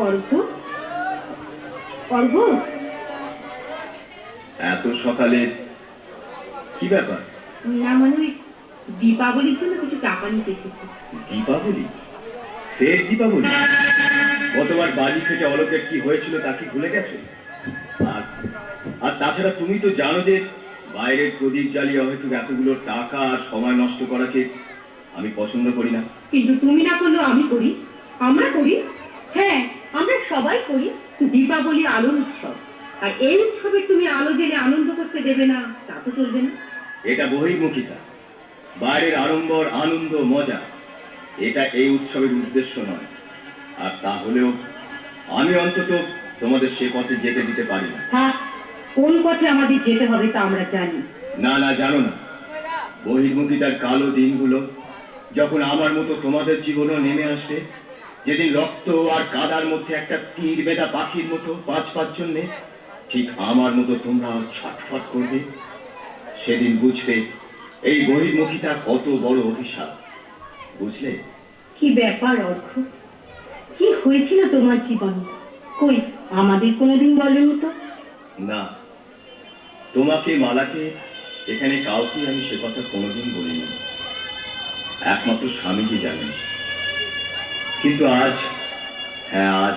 অর্ঘ্য? অর্ঘ্য? এত সকালে কি ব্যাপার? না, মানে দীপাবলির জন্য কিছু টাকা নিতে এসেছি। দীপাবলি? শেষ দীপাবলি? গতবার বাড়ি থেকে অলোকের কি হয়েছিল তা কি ভুলে গেছো? আর আর তাছাড়া তুমি তো জানো যে বাইরের প্রদীপ জ্বালিয়ে হয়তো এতগুলো টাকা আর সময় নষ্ট করাকে আমি পছন্দ করি না। কিন্তু তুমি না করলেও আমি করি, আমরা করি। হ্যাঁ, আমরা সবাই করি। দীপাবলি আলোর উৎসব, আর এই উৎসবে তুমি আলো জেলে আনন্দ করতে দেবে না তা তো চলবে না। এটা বহির্মুখিতা, বাইরের আড়ম্বর, আনন্দ, মজা, এটা এই উৎসবের উদ্দেশ্য নয়। আর তাহলেও আমি অন্তত তোমাদের সে পথে যেতে দিতে পারি না। হ্যাঁ, কোন পথে আমাদের যেতে হবে তা আমরা জানি। না না, জানো না। বহির্মুখিতার কালো দিনগুলো যখন আমার মতো তোমাদের জীবনও নেমে আসবে, যেদিন রক্ত আর কাদার মধ্যে একটা তীর বেঁধা পাখির মতো বাঁচবার জন্যে ঠিক আমার মতো তোমরা ছটফট করবে, সেদিন বুঝবে এই বহির্মুখিতা কত বড় অভিশাপ। বুঝলে? কি ব্যাপার অর্ঘ্য? কি হয়েছিল তোমার জীবনে? কই আমাদের কোনোদিন বলেনি তো। না, তোমাকে, মালাকে, এখানে কাউকে আমি সে কথা কোনোদিন বলিনি। একমাত্র স্বামীজি জানেন। কিন্তু আজ, হ্যাঁ আজ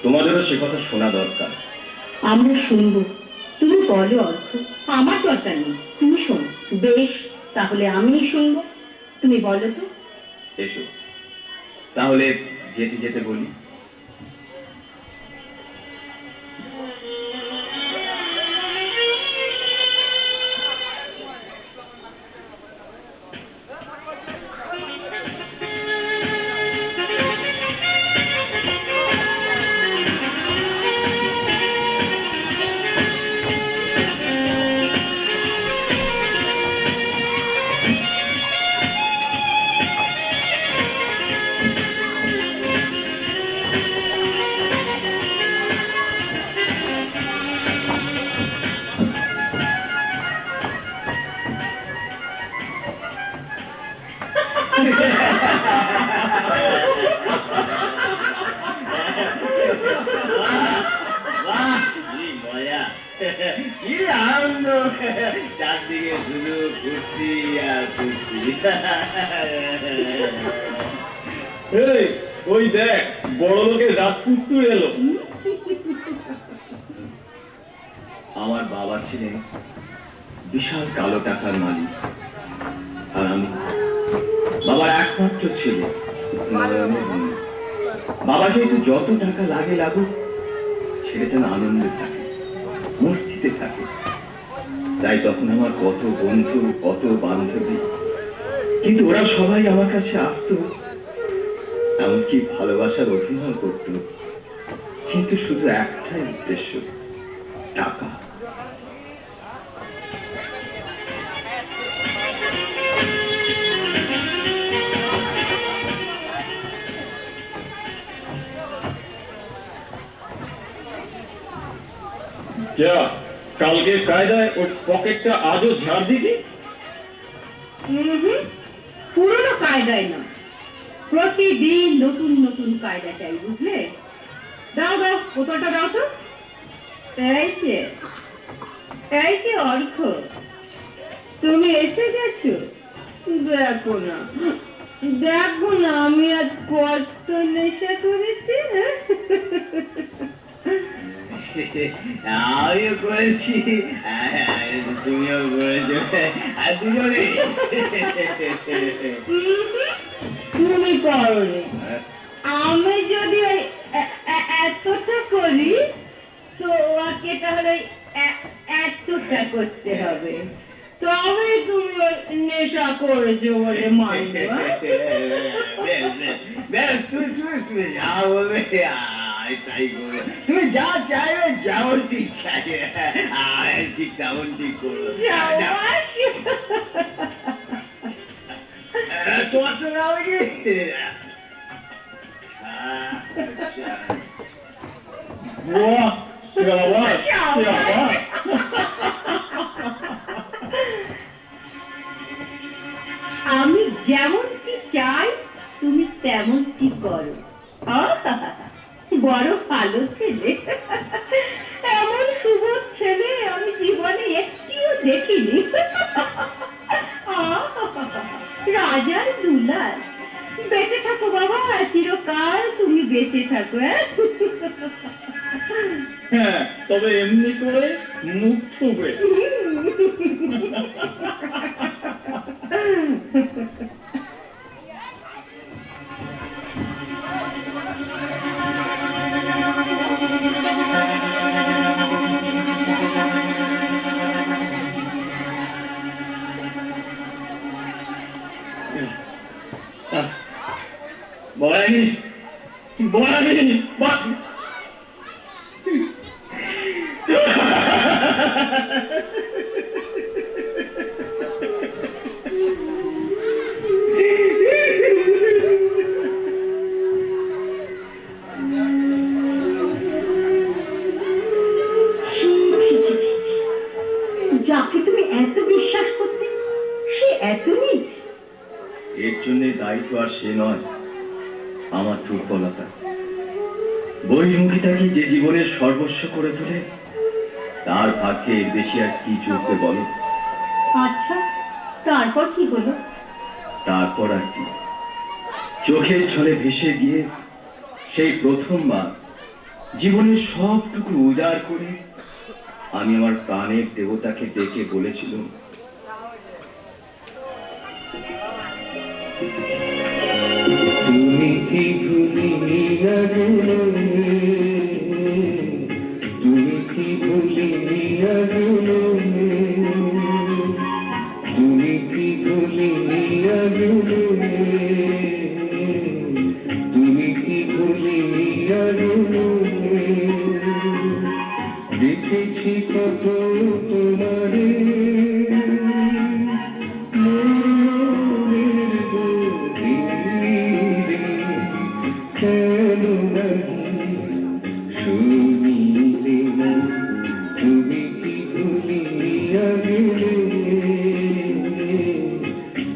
তোমাদেরও সে কথা শোনা দরকার। আমরা শুনবো, তুমি বলো অর্ঘ্য। আমার দরকার নেই, তুমি শোনো। বেশ, তাহলে আমি শুনবো, তুমি বলো তো। এসো তাহলে যেতে যেতে বলি। কি আনন্দ, চারদিকে শুধু কুর্তি আর কুর্তি। ওই দেখ, বড় লোকের রাজপুত্র এলো। আমার বাবা ছিলেন বিশাল কালো টাকার মালিক, আর আমি বাবার একমাত্র ছেলে। বাবা যেহেতু যত টাকা লাগে লাগুক, সেটা যেন আনন্দে থাকে, মস্তিতে থাকে। তাই তখন আমার কত বন্ধু, কত বান্ধবী, কিন্তু ওরা সবাই আমার কাছে আসতো, এমনকি ভালোবাসার অভিনয় করত, কিন্তু শুধু একটাই উদ্দেশ্য, টাকা। কালকে কায়দায় ওর পকেটটা আজও ঝাড় দিবি? পুরোনো কায়দায় না, প্রতিদিন নতুন নতুন কায়দা চাই, বুঝলে? দাও দাও, বোতলটা দাও তো। এই যে অর্ঘ্য, তুমি এসে গেছো। দেখো না, দেখো না, আমি আজ কত নেশা করেছি। আমিও করেছি, তুমিও করেছো, আর দুজনে। তুমি করনি, আমি যদি এতটা করি তো ওকে তাহলে এতটা করতে হবে, তবে তুমি নেশা করেছো বলে মানবো। যা বলবে তাই করবে, তুমি যা চাইবে যেমন ঠিক চাইবে, ঠিক তেমন ঠিক করবো। তোমার তো নাম কি? আমি যেমন কি চাই তুমি তেমন কি করো। বড় ভালো ছেলে। এমন শুভ ছেলে আমি জীবনে একটিও দেখিনি। রাজার দুলাল, বেঁচে থাকো বাবা, চিরকাল তুমি বেঁচে থাকো। হ্যাঁ, তবে এমনি করে মুখ থুবে। বলানি বলানি যাকে তুমি এত বিশ্বাস করতে, সে এত নিচ। এর জন্য দায়ী তো আর সে নয়, আমার দুর্বলতা। বহির্মুখিতাকে যে জীবনের সর্বস্ব করে তোলে, তার ভাগ্যে এর বেশি আর কি চলতে বলো। আচ্ছা, তারপর কি হলো? তারপর আর কি, চোখের ছলে ভেসে গিয়ে সেই প্রথমবার জীবনের সবটুকু উজাড় করে আমি আমার প্রাণের দেবতাকে ডেকে বলেছিলাম, তুমি কি ভুলিয়া গেলে, তুমি কি ভুলিয়া গেলে, তুমি কি ভুলিয়া গেলে, তুমি কি ভুলিয়া গেলে, দেখেছি কত তোমারে তুমি কি ভুলিয়া গেলে,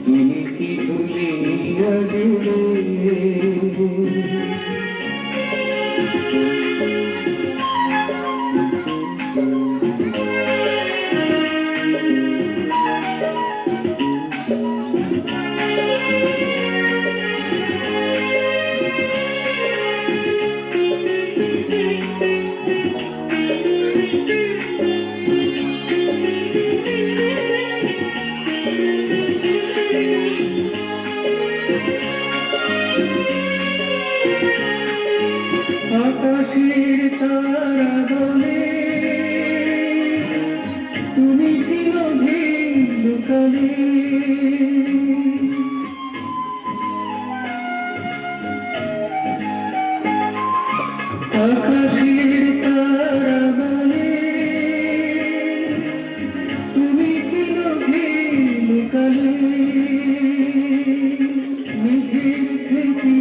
তুমি কি ভুলিয়া গেলে। আকাশের তারা বলে তুমি কি লুকালে, আকাশের তারা বলে তুমি কি লুকালে, মুখের থেকে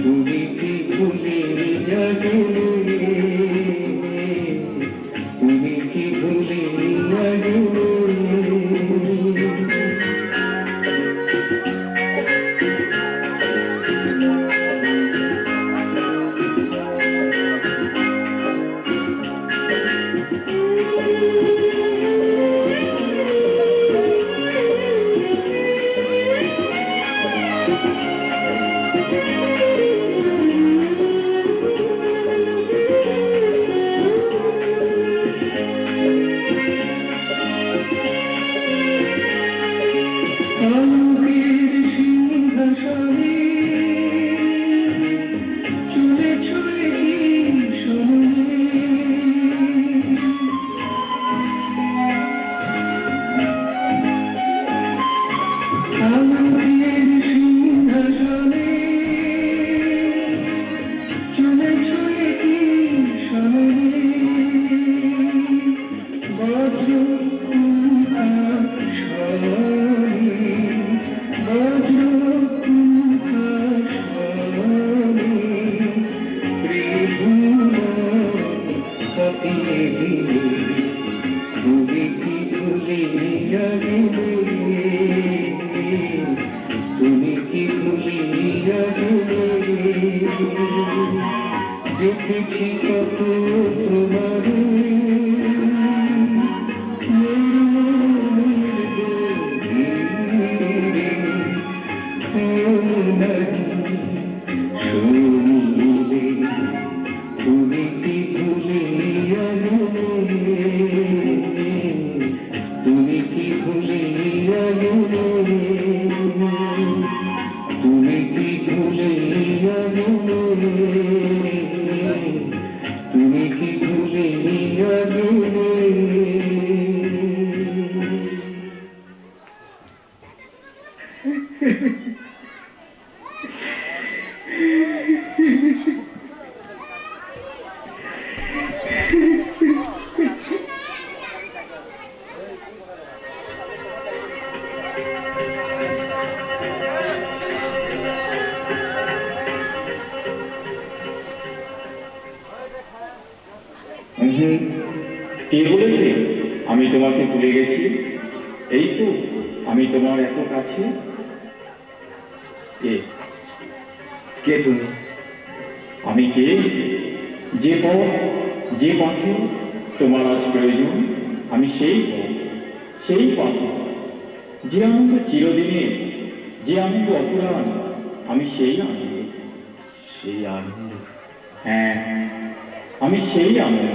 তুমি কি ভুলিয়া গেলে, তুমি কি ভুলিয়া গেলে। দিয়ে দিলে তুমি কি ভুলে যাবে তুমি কি ভুলে যাবে দেখেছি কত তোমার তুমি কি ভুলে যাবে তুমি কি ভুলে যাবে তুমি কি ভুলে যাবে তুমি কি ভুলে যাবে কে বলেছে আমি তোমাকে ভুলে গেছি? এই তো আমি তোমার এত কাছে। কে কে তুমি? আমি কে? যে পথ যে পথে তোমার আজ প্রয়োজন, আমি সেই পথ সেই পথে। যে আনন্দ চিরদিনে, যে আনন্দ অপুরাণ, আমি সেই আনন্দ। সেই আনন্দ। হ্যাঁ, আমি সেই আনন্দ।